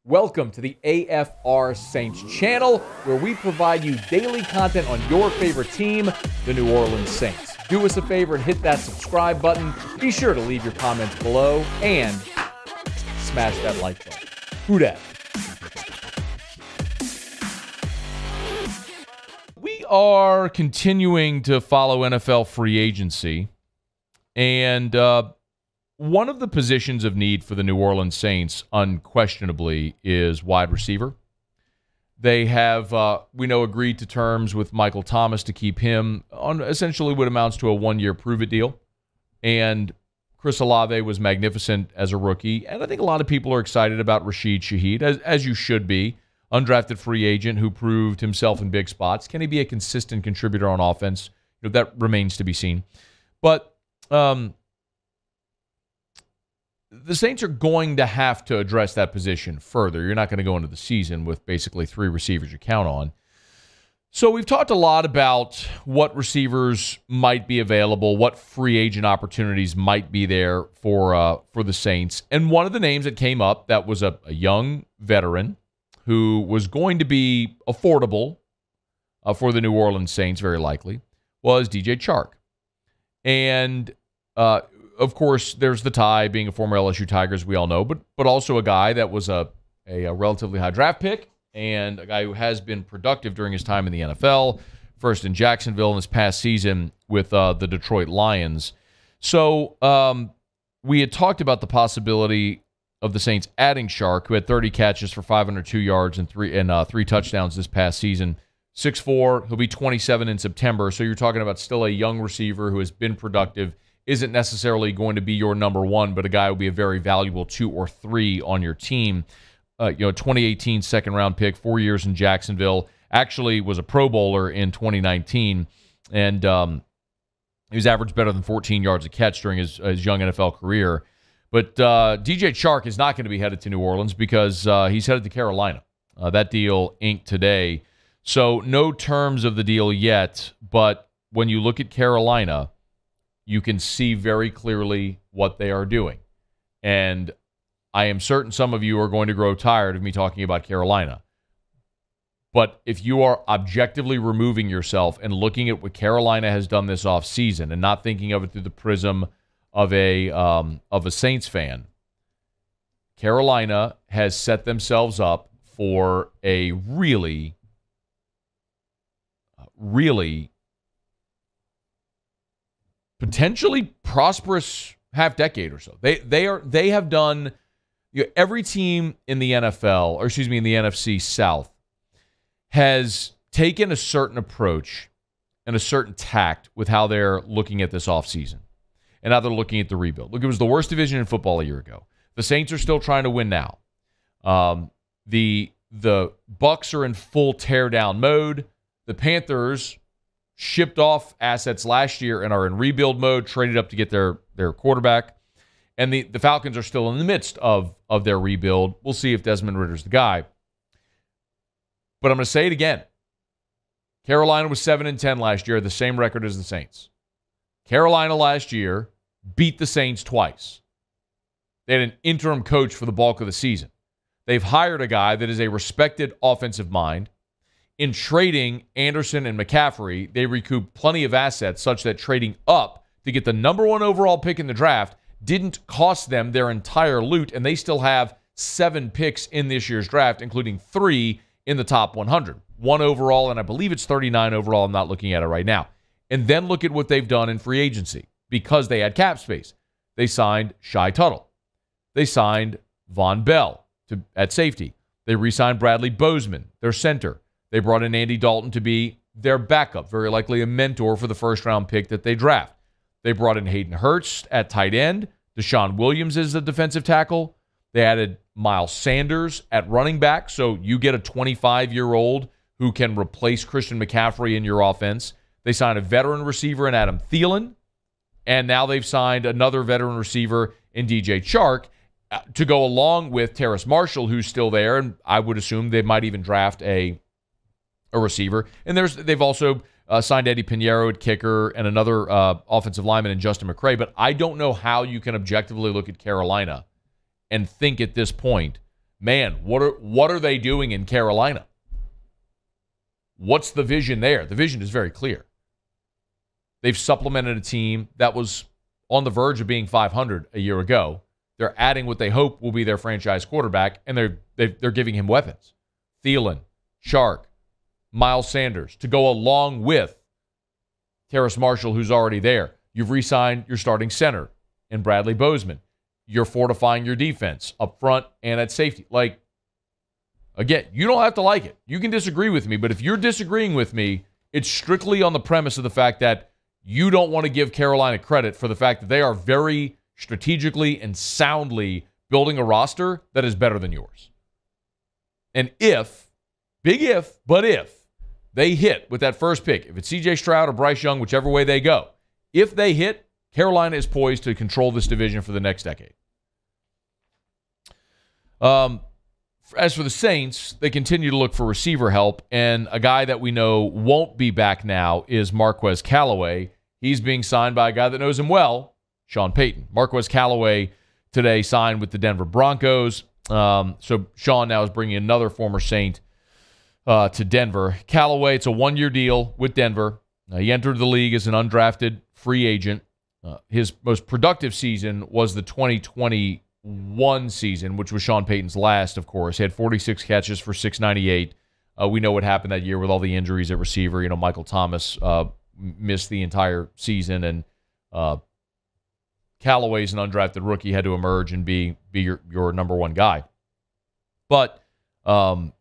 Welcome to the AFR Saints channel, where we provide you daily content on your favorite team, the New Orleans Saints. Do us a favor and hit that subscribe button. Be sure to leave your comments below and smash that like button. Who dat? We are continuing to follow NFL free agency, and one of the positions of need for the New Orleans Saints, unquestionably, is wide receiver. They have, we know, agreed to terms with Michael Thomas to keep him on essentially what amounts to a one-year prove-it deal. And Chris Olave was magnificent as a rookie. And I think a lot of people are excited about Rashid Shaheed, as you should be. Undrafted free agent who proved himself in big spots. Can he be a consistent contributor on offense? You know, that remains to be seen. But the Saints are going to have to address that position further. You're not going to go into the season with basically three receivers you count on. So we've talked a lot about what receivers might be available, what free agent opportunities might be there for the Saints. And one of the names that came up that was a young veteran who was going to be affordable for the New Orleans Saints, very likely, was DJ Chark. And of course, there's the tie, being a former LSU Tiger, as we all know, but also a guy that was a relatively high draft pick and a guy who has been productive during his time in the NFL, first in Jacksonville in this past season with the Detroit Lions. So we had talked about the possibility of the Saints adding Chark, who had 30 catches for 502 yards and three touchdowns this past season. 6'4", he'll be 27 in September, so you're talking about still a young receiver who has been productive. Isn't necessarily going to be your number one, but a guy who will be a very valuable 2 or 3 on your team. 2018 second-round pick, 4 years in Jacksonville. Actually was a Pro Bowler in 2019, and he was averaged better than 14 yards a catch during his young NFL career. But DJ Chark is not going to be headed to New Orleans because he's headed to Carolina. That deal inked today. So no terms of the deal yet, but when you look at Carolina, you can see very clearly what they are doing. And I am certain some of you are going to grow tired of me talking about Carolina. But if you are objectively removing yourself and looking at what Carolina has done this offseason and not thinking of it through the prism of a Saints fan, Carolina has set themselves up for a really potentially prosperous half decade or so. They have done, every team in the NFL, or excuse me, in the NFC South, has taken a certain approach and a certain tact with how they're looking at this offseason and how they're looking at the rebuild. Look, it was the worst division in football a year ago. The Saints are still trying to win now. The Bucs are in full tear-down mode. The Panthers shipped off assets last year and are in rebuild mode, traded up to get their quarterback. And the Falcons are still in the midst of their rebuild. We'll see if Desmond Ridder's the guy. But I'm going to say it again. Carolina was 7-10 last year, the same record as the Saints. Carolina last year beat the Saints twice. They had an interim coach for the bulk of the season. They've hired a guy that is a respected offensive mind. In trading Anderson and McCaffrey, they recouped plenty of assets such that trading up to get the number 1 overall pick in the draft didn't cost them their entire loot, and they still have 7 picks in this year's draft, including 3 in the top 100. 1 overall, and I believe it's 39 overall. I'm not looking at it right now. And then look at what they've done in free agency. Because they had cap space, they signed Shai Tuttle. They signed Von Bell at safety. They re-signed Bradley Bozeman, their center. They brought in Andy Dalton to be their backup, very likely a mentor for the first-round pick that they draft. They brought in Hayden Hurst at tight end. Deshaun Williams is the defensive tackle. They added Miles Sanders at running back, so you get a 25-year-old who can replace Christian McCaffrey in your offense. They signed a veteran receiver in Adam Thielen, and now they've signed another veteran receiver in DJ Chark to go along with Terrace Marshall, who's still there, and I would assume they might even draft a receiver. And they've also signed Eddie Pinheiro at kicker and another offensive lineman in Justin McCray. But I don't know how you can objectively look at Carolina and think at this point man, what are they doing in Carolina? What's the vision there? The vision is very clear. They've supplemented a team that was on the verge of being 500 a year ago. They're adding what they hope will be their franchise quarterback, and they're giving him weapons. Thielen, Chark, Miles Sanders to go along with Terrace Marshall, who's already there. You've re-signed your starting center in Bradley Bozeman. You're fortifying your defense up front and at safety. Like, again, you don't have to like it. You can disagree with me, but if you're disagreeing with me, it's strictly on the premise of the fact that you don't want to give Carolina credit for the fact that they are very strategically and soundly building a roster that is better than yours. And if, big if, but if they hit with that first pick, if it's CJ Stroud or Bryce Young, whichever way they go, if they hit, Carolina is poised to control this division for the next decade. As for the Saints, they continue to look for receiver help, and a guy that we know won't be back now is Marquez Callaway. He's being signed by a guy that knows him well, Sean Payton. Marquez Callaway today signed with the Denver Broncos. So Sean now is bringing another former Saint to Denver. Callaway, it's a one-year deal with Denver. He entered the league as an undrafted free agent. His most productive season was the 2021 season, which was Sean Payton's last, of course. He had 46 catches for 698. We know what happened that year with all the injuries at receiver. You know, Michael Thomas missed the entire season, and Callaway's an undrafted rookie, had to emerge and be your number one guy. But, you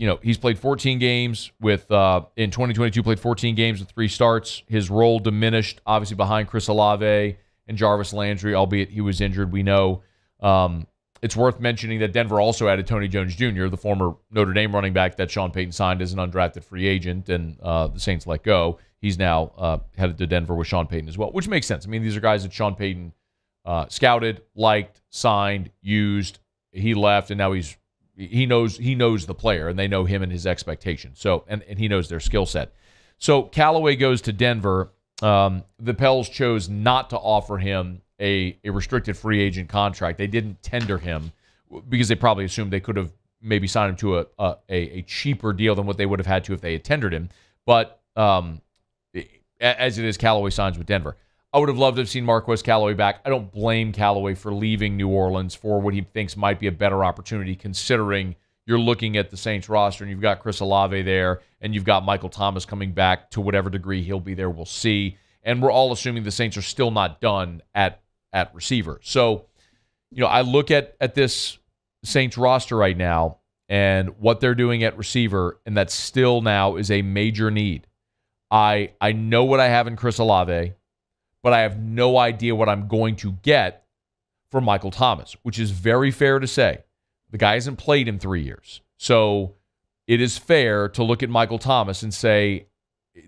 know, he's played 14 games with, in 2022, played 14 games with 3 starts. His role diminished, obviously, behind Chris Olave and Jarvis Landry, albeit he was injured, we know. It's worth mentioning that Denver also added Tony Jones Jr., the former Notre Dame running back that Sean Payton signed as an undrafted free agent, and the Saints let go. He's now headed to Denver with Sean Payton as well, which makes sense. I mean, these are guys that Sean Payton scouted, liked, signed, used. He left, and now he knows the player, and they know him and his expectations. So, and he knows their skill set. So Callaway goes to Denver. The Pels chose not to offer him a restricted free agent contract. They didn't tender him because they probably assumed they could have maybe signed him to a cheaper deal than what they would have had to if they had tendered him. But as it is, Callaway signs with Denver. I would have loved to have seen Marquez Callaway back. I don't blame Callaway for leaving New Orleans for what he thinks might be a better opportunity, considering you're looking at the Saints roster and you've got Chris Olave there and you've got Michael Thomas coming back. To whatever degree he'll be there, we'll see. And we're all assuming the Saints are still not done at receiver. So, you know, I look at this Saints roster right now and what they're doing at receiver, and that still now is a major need. I know what I have in Chris Olave, but I have no idea what I'm going to get from Michael Thomas, which is very fair to say. The guy hasn't played in 3 years. So it is fair to look at Michael Thomas and say,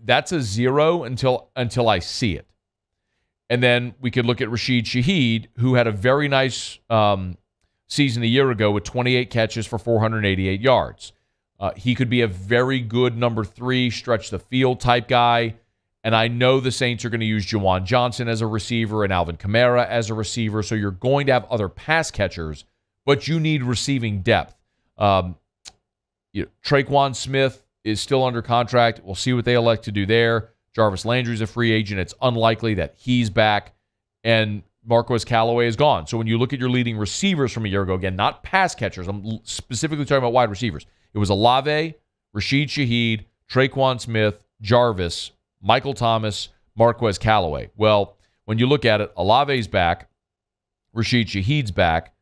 that's a 0 until I see it. And then we could look at Rashid Shaheed, who had a very nice season a year ago with 28 catches for 488 yards. He could be a very good number 3, stretch the field type guy. And I know the Saints are going to use Juwan Johnson as a receiver and Alvin Kamara as a receiver, so you're going to have other pass catchers, but you need receiving depth. Tre'Quan Smith is still under contract. We'll see what they elect to do there. Jarvis Landry's a free agent. It's unlikely that he's back. And Marquez Callaway is gone. So when you look at your leading receivers from a year ago, again, not pass catchers, I'm specifically talking about wide receivers. It was Olave, Rashid Shaheed, Tre'Quan Smith, Jarvis, Michael Thomas, Marquez Callaway. Well, when you look at it, Olave's back, Rashid Shaheed's back,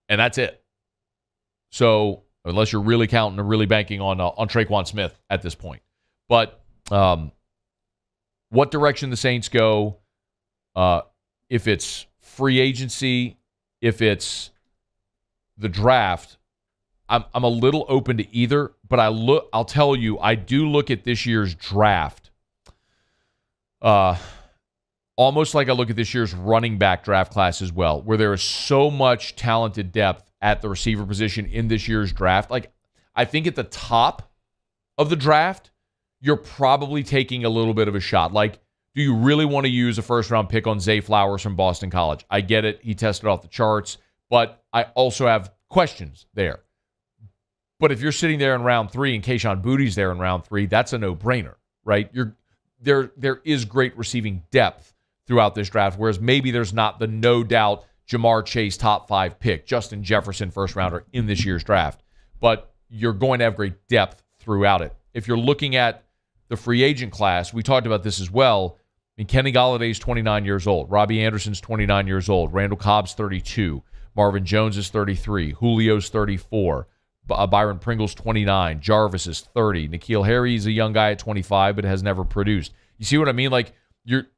and that's it. So unless you're really counting or really banking on Tre'Quan Smith at this point. But what direction the Saints go, if it's free agency, if it's the draft, I'm a little open to either. But I'll tell you, I do look at this year's draft almost like I look at this year's running back draft class as well, where there is so much talented depth at the receiver position in this year's draft. Like, I think at the top of the draft, you're probably taking a little bit of a shot. Like, do you really want to use a first-round pick on Zay Flowers from Boston College? I get it. He tested off the charts. but I also have questions there. But if you're sitting there in round 3 and Kayshon Boutte's there in round 3, that's a no-brainer, right? There is great receiving depth throughout this draft, whereas maybe there's not the no-doubt Jamar Chase top 5 pick, Justin Jefferson first-rounder in this year's draft. But you're going to have great depth throughout it. If you're looking at the free agent class, we talked about this as well. I mean, Kenny Galladay's 29 years old. Robbie Anderson's 29 years old. Randall Cobb's 32. Marvin Jones is 33. Julio's 34. Byron Pringle's 29. Jarvis is 30. N'Keal Harry's a young guy at 25, but has never produced. You see what I mean? Like,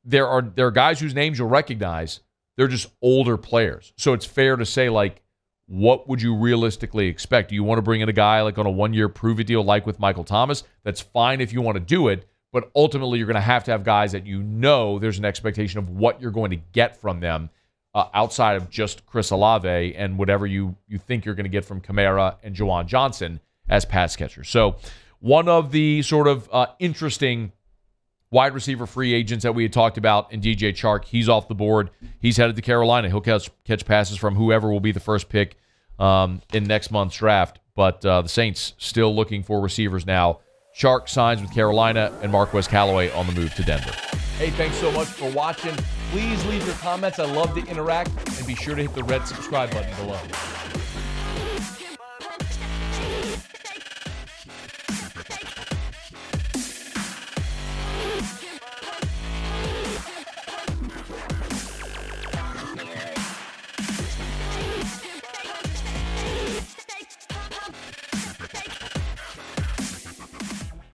there are guys whose names you'll recognize. They're just older players. So it's fair to say, like, what would you realistically expect? Do you want to bring in a guy like on a 1-year prove-it deal like with Michael Thomas? That's fine if you want to do it, but ultimately you're going to have guys that you know there's an expectation of what you're going to get from them outside of just Chris Olave and whatever you think you're going to get from Kamara and Juwan Johnson as pass catchers. So one of the sort of interesting wide receiver free agents that we had talked about in DJ Chark, he's off the board. He's headed to Carolina. He'll catch passes from whoever will be the first pick in next month's draft. But the Saints still looking for receivers now. Chark signs with Carolina and Marquez Callaway on the move to Denver. Hey, thanks so much for watching. Please leave your comments. I love to interact. And be sure to hit the red subscribe button below.